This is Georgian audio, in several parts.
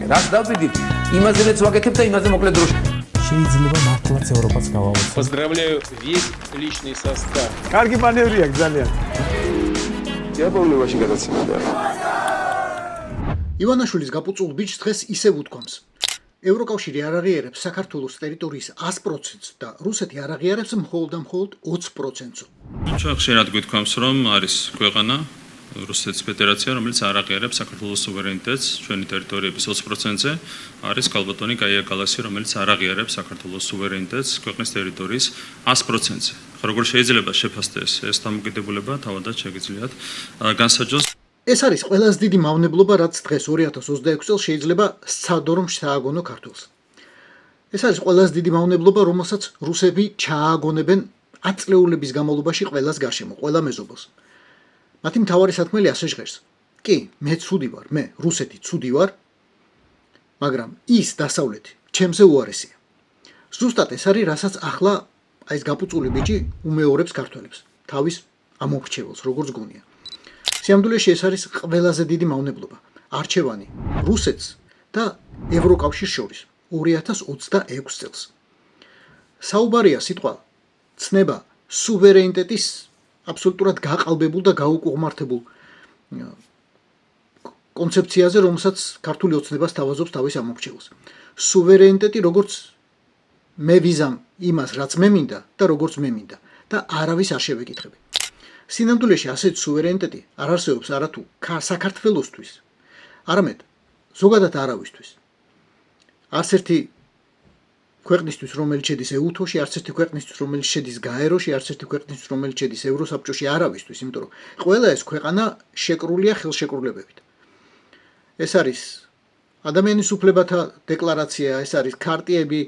რას დავდივით, იმაზე რაც ვაკეთებ და იმაზე მოკლედ დროში. შეიძლება მართლაც ევროპას გავავოცოთ. Поздравляю весь личный состав. კარგი მანევრია ძალიან. დიაბოლობაში გადაცემდა. ივანაშვილის გაპუწულ ბიჭს დღეს ისევ უთქვამს. ევროკავშირი არ აღიარებს საქართველოს ტერიტორიის 100%-ს და რუსეთი არ აღიარებს მხოლოდ 20%-ს. ჩვენ ხშირად გვითქვამს, რომ არის ქვეყანა რუსეთის ფედერაცია, რომელიც არ აღიარებს საქართველოს სუვერენიტეტს ჩვენი ტერიტორიების 20%-ზე, არის კალბატონი გაია კალასი, რომელიც არ აღიარებს საქართველოს სუვერენიტეტს ქვეყნის ტერიტორიის 100%-ზე. ხო, როგორ შეიძლება შეფასდეს ეს დამოკიდებულება, თავადაც შეგიძლიათ განსაჯოს. ეს არის ყველაზე დიდი მავნებლობა, რაც დღეს 2026 წელს შეიძლება სცადო რომ ჩააგონო ქართულს. ეს არის ყველაზე დიდი მავნებლობა, რომელსაც რუსები ჩააგონებენ ათწლეულების განმავლობაში ყველას გარშემო, ყველა მეზობელს. მათი მთავარი სათქმელი ასე ჟღერს. კი, მე ცუდი ვარ, მე რუსეთი ცუდი ვარ, მაგრამ ის დასავლეთი ჩემზე უარესია. ზუსტად ეს არის, რასაც ახლა აი ეს გაპუწული ბიჭი უმეორებს ქართველებს, თავის ამორჩეველს, როგორც გონია. სიამდვილეში ეს არის ყველაზე დიდი მავნებლობა. არჩევანი რუსეთს და ევროკავშირს შორის 2026 წელს. საუბარია სიტყვა ცნება სუვერენიტეტის აბსოლუტურად გაყალბებულ და გაუკუღმართებულ კონცეფციაზე, რომელსაც ქართული ოცნება სთავაზობს თავის ამორჩეველს. სუვერენიტეტი როგორც მე ვიზამ იმას, რაც მე მინდა და როგორც მე მინდა და არავის არ შევეკითხები. სინამდვილეში ასეთ სუვერენიტეტი არ არსებობს არათუ საქართველოსთვის, არამედ ზოგადად არავისთვის. არც ერთი ქვეყნისთვის, რომელიც შედის ეუთოში, არც ერთი ქვეყნისთვის, რომელიც შედის გაეროში, არც ერთი ქვეყნისთვის, რომელიც შედის ევროსაბჭოში, არავისთვის, იმიტომ რომ ყველა ეს ქვეყანა შეკრულია ხელშეკრულებებით. ეს არის ადამიანის უფლებათა დეკლარაცია, ეს არის ქარტიები,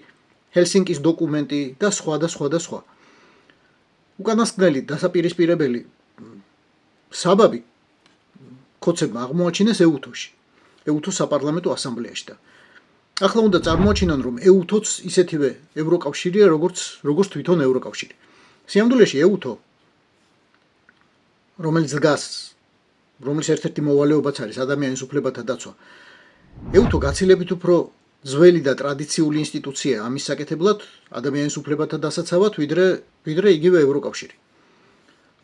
ჰელსინკის დოკუმენტი და სხვა და სხვა და სხვა. უკანასკნელი დასაპირისპირებელი საბაბი ქოცებმა აღმოაჩინეს ეუთოში, ეუთოს საპარლამენტო ასამბლეაში და ახლა უნდა წარმოაჩინონ, რომ ეუთოც ისეთივე ევროკავშირია, როგორც თვითონ ევროკავშირი. სიამდვილეში ეუთო, რომელიც დგას, რომელიც ერთ-ერთი მოვალეობაც არის ადამიანის უფლებათა დაცვა. ეუთო გაცილებით უფრო ძველი და ტრადიციული ინსტიტუცია ამის საკეთებლად, ადამიანის უფლებათა დასაცავად, ვიდრე იგივე ევროკავშირი,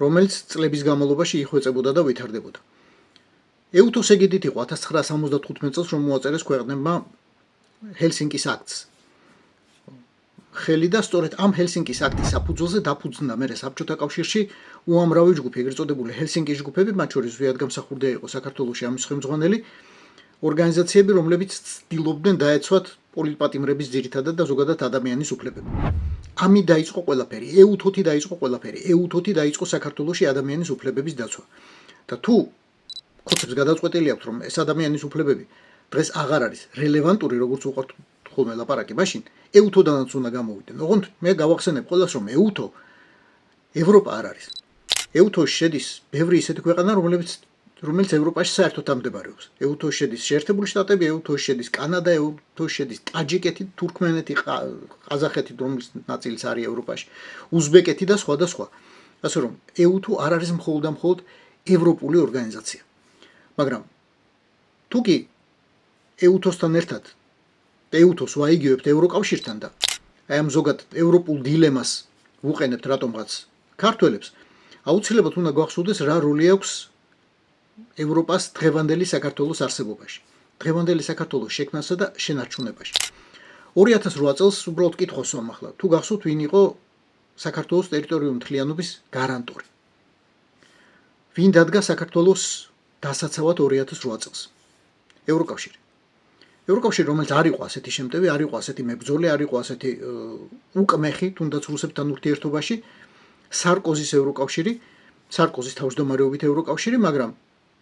რომელიც წლების განმავლობაში იხვეწებოდა და ვითარდებოდა. ეუთოს ეგიდით იყო 1975 წელს, რომ მოაწერეს ქვეყნებმა ჰელსინკის აქტს. ხელი და სწორედ ამ ჰელსინკის აქტის საფუძველზე დაფუძნდა მერე საბჭოთა კავშირში უამრავი ჯგუფი, ეგრეთ წოდებული ჰელსინკის ჯგუფები, მათ შორის ვიადგამსახურდია იყო საქართველოში ამის ხელმძღვანელი ორგანიზაციები, რომლებიც ცდილობდნენ დაეცვათ პოლიტპატიმრების ძირითადად და ზოგადად ადამიანის უფლებები. ამით დაიწყო ყველაფერი, ეუთოთი დაიწყო ყველაფერი, ეუთოთი დაიწყო საქართველოში ადამიანის უფლებების დაცვა. და თუ ხოცებს გადაწყვეტილი აქვს, რომ ეს ადამიანის უფლებები დღეს აღარ არის რელევანტური, როგორც უყვართ ხოლმე ლაპარაკი, მაშინ ეუთოდანაც უნდა გამოვიდნენ. ოღონდ მე გავახსენებ ყველას, რომ ეუთო ევროპა არ არის. ეუთოში შედის ბევრი ისეთი ქვეყანა, რომელიც ევროპაში საერთოდ არ მდებარეობს. ეუთოში შედის შეერთებული შტატები, ეუთოში შედის კანადა, ეუთოში შედის ტაჯიკეთი, თურქმენეთი, ყაზახეთი, რომლის ნაწილიც არის ევროპაში, უზბეკეთი და სხვა და სხვა. ასე რომ ეუთო არ არის მხოლოდ ევროპული ორგანიზაცია. მაგრამ თუ კი ეუთოსთან ერთად ეუთოს ვაიგივებთ ევროკავშირთან და აი ამ ზოგად ევროპულ დილემას ვუყენებთ რატომღაც ქართველებს, აუცილებლად უნდა გვახსოვდეს რა როლი აქვს ევროპას დღევანდელი საქართველოს არსებობაში, დღევანდელი საქართველოს შექმნასა და შენარჩუნებაში. 2008 წელს უბრალოდ კითხავს ვამ ახლა, თუ გახსოვთ ვინ იყო საქართველოს ტერიტორიული მთლიანობის გარანტორი? ვინ დადგა საქართველოს დასაცავად 2008 წელს? ევროკავშირი. ევროკავშირი, რომელიც არ იყო ასეთი შემტევი, არ იყო ასეთი მებრძოლი, არ იყო ასეთი უკმეხი, თუნდაც რუსებთან ურთიერთობაში, სარკოზის ევროკავშირი, სარკოზის თავმჯდომარეობით ევროკავშირი, მაგრამ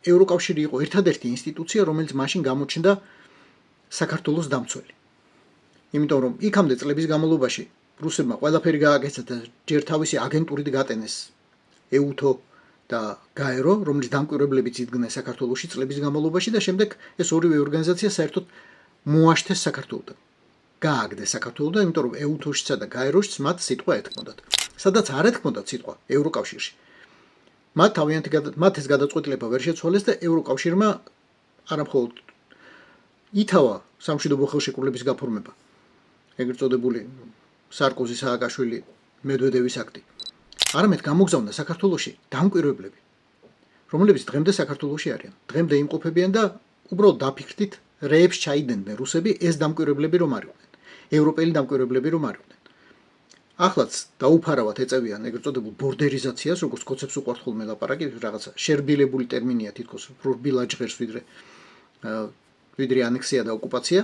ევროკავშირი იყო ერთადერთი ინსტიტუცია, რომელიც მაშინ გამოჩნდა საქართველოს დამცველი. იმიტომ რომ იქამდე წლების განმავლობაში რუსებმა ყველაფერი გააკეთეს და ჯერ თავისი აგენტურით გატენეს ეუთო და გაერო, რომლის დამკვირვებლებიც იდგნენ საქართველოში წლების განმავლობაში და შემდეგ ეს ორივე ორგანიზაცია საერთოდ მოაშთეს საქართველოდან. გააგდეს საქართველოდან, იმიტომ რომ ეუთოშიც და გაეროშიც მათ სიტყვა ეთქმოდათ. სადაც არ ეთქმოდათ სიტყვა ევროკავშირში. მათ ეს გადაწყვეტილება ვერ შეცვალეს და ევროკავშირმა არამხოლოდ ითავა სამშვიდობო ხელშეკრულების გაფორმება. ეგრეთ წოდებული სარკოზი, სააკაშვილი, მედვედევის აქტი. არამედ გამოგზავნა საქართველოში დამკვირვებლები, რომლებიც დღემდე საქართველოში არიან. დღემდე იმყოფებიან და უბრალოდ დაფიქრდით რეებს ჩაიდნენ რუსები, ეს დამკვირვებლები რომ არიყვნენ. ევროპელი დამკვირვებლები რომ არიყვნენ. ახლაც დაუფარავად ეწევიან ეგრეთ წოდებულ ბორდერიზაციას, როგორც კოცებს უყვართ ხოლმე ლაპარაკი, რაღაცა შერბილებული ტერმინია თითქოს, რბილა ჟღერს ვიდრე ანექსია და ოკუპაცია.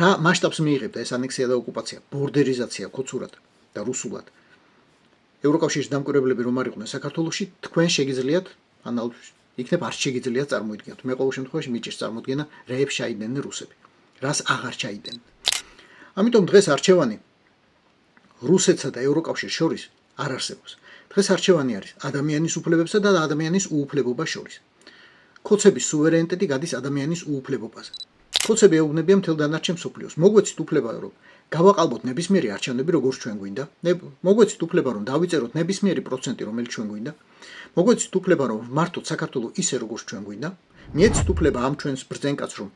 რა მასშტაბს მიიღებდა ეს ანექსია და ოკუპაცია? ბორდერიზაცია ქოცურად და რუსულად. ევროკავშირის დამკვირვებლები რომ არიყვნენ საქართველოში, თქვენ შეგიძლიათ იქნებ არ შეგიძლიათ წარმოიდგინოთ. მე ყოველ შემთხვევაში მიჭირს წარმოდგენა რეებს ჩაიდნენ რუსები. რას აღარ ჩაიდნენ. ამიტომ დღეს არჩევანი რუსეთსა და ევროკავშირს შორის არ არსებობს. დღეს არჩევანი არის ადამიანის უფლებებსა და ადამიანის უუფლებობას შორის. ქოცების სუვერენიტეტი გადის ადამიანის უუფლებობაზე. ქოცები ეუბნებიან მთელ დანარჩენ მსოფლიოს. მოგვეცით უფლება, რომ გავაყალბოთ ნებისმიერი არჩევნები, როგორც ჩვენ გვინდა. მოგვეცით უფლება, რომ დავიწეროთ ნებისმიერი პროცენტი, რომელიც ჩვენ გვინდა. მოგვეცით უფლება, რომ ვმართოთ საქართველოს ისე, როგორც ჩვენ გვინდა. მიეცით უფლება ამ ჩვენს ბრძენკაც, რომ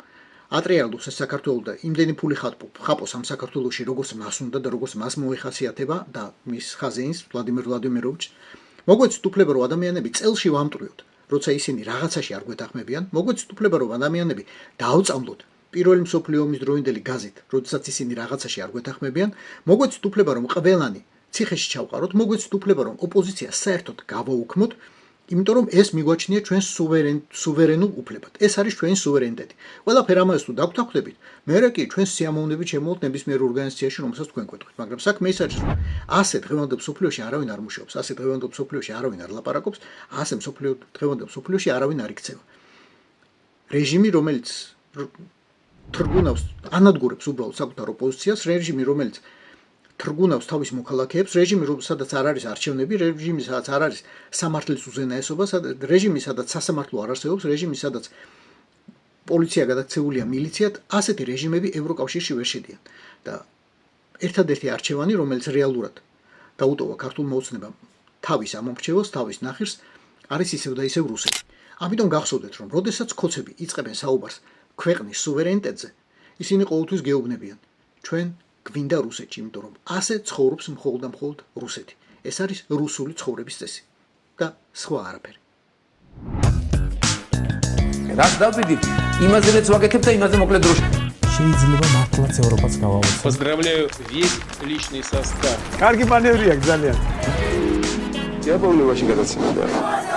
ატრიალდოს ეს საქართველო და იმდენი ფული ხაპოს ამ საქართველოში, როგორც მას უნდა და როგორც მას მოეხასიათება და მის ხაზეინს ვლადიმერ ვლადიმიროვიჩს. მოგვეცით უფლება, რომ ადამიანები წელში ვამტვრიოთ, როცა ისინი რაღაცაში არ გვეთანხმებიან. მოგვეცით უფლება, რომ ადამიანები დაავწამლოთ პირველი მსოფლიო ომის დროინდელი გაზით, როდესაც ისინი რაღაცაში არ გვეთანხმებიან. მოგვეცით უფლება, რომ ყველანი ციხეში ჩავყაროთ. მოგვეცით უფლება, რომ ოპოზიცია საერთოდ გავაუქმოთ, იმიტომ რომ ეს მიგვაჩნია ჩვენს სუვერენულ უფლებად. ეს არის ჩვენი სუვერენიტეტი. ყველაფერ ამას თუ დაგვთანხმდებით, მერე კი ჩვენს სიამოვნებით შემოვთ ნებისმიერ ორგანიზაციაში, რომელსაც თქვენ გვეტყვით. მაგრამ საქმე ის არის, რომ ასე დღევანდელ მსოფლიოში არავინ არ მუშაობს, ასე დღევანდელ მსოფლიოში არავინ არ ლაპარაკობს, ასე დღევანდელ მსოფლიოში არავინ არ იქცევა. რეჟიმი, რომელიც თრგუნავს, ანადგურებს უბრალოდ საკუთარ ოპოზიციას, რეჟიმი, რომელიც თრგუნავს თავის მოქალაქეებს, რეჟიმი, სადაც არ არის არჩევნები, რეჟიმი, სადაც არ არის სამართლის უზენაესობა, რეჟიმი, სადაც სასამართლო არ არსებობს, რეჟიმი, სადაც პოლიცია გადაქცეულია მილიციად, ასეთი რეჟიმები ევროკავშირში ვერ შედიან. და ერთადერთი არჩევანი, რომელიც რეალურად დაუტოვა ქართულმა ოცნებამ თავის ამომრჩეველს, თავის ნახირს, არის ისევ და ისევ რუსები. ამიტომ გახსოვდეთ, რომ როდესაც ქოცები იწყებენ საუბარს ქვეყნის სუვერენიტეტზე, ისინი ყოველთვის გეუბნებიან, ჩვენ გვინდა რუსეთში, იმიტომ რომ ასე ცხოვრობს მხოლოდ და მხოლოდ რუსეთი. ეს არის რუსული ცხოვრების წესი და სხვა არაფერი. რაც დავდივით, იმაზეც ვაკეთებ და იმაზე მოკლედ დროში. შეიძლება მართლაც ევროპას გავავოცოთ. Поздравляю весь личный состав. კარგი მანევრია ძალიან. Я помню, очень гадаться.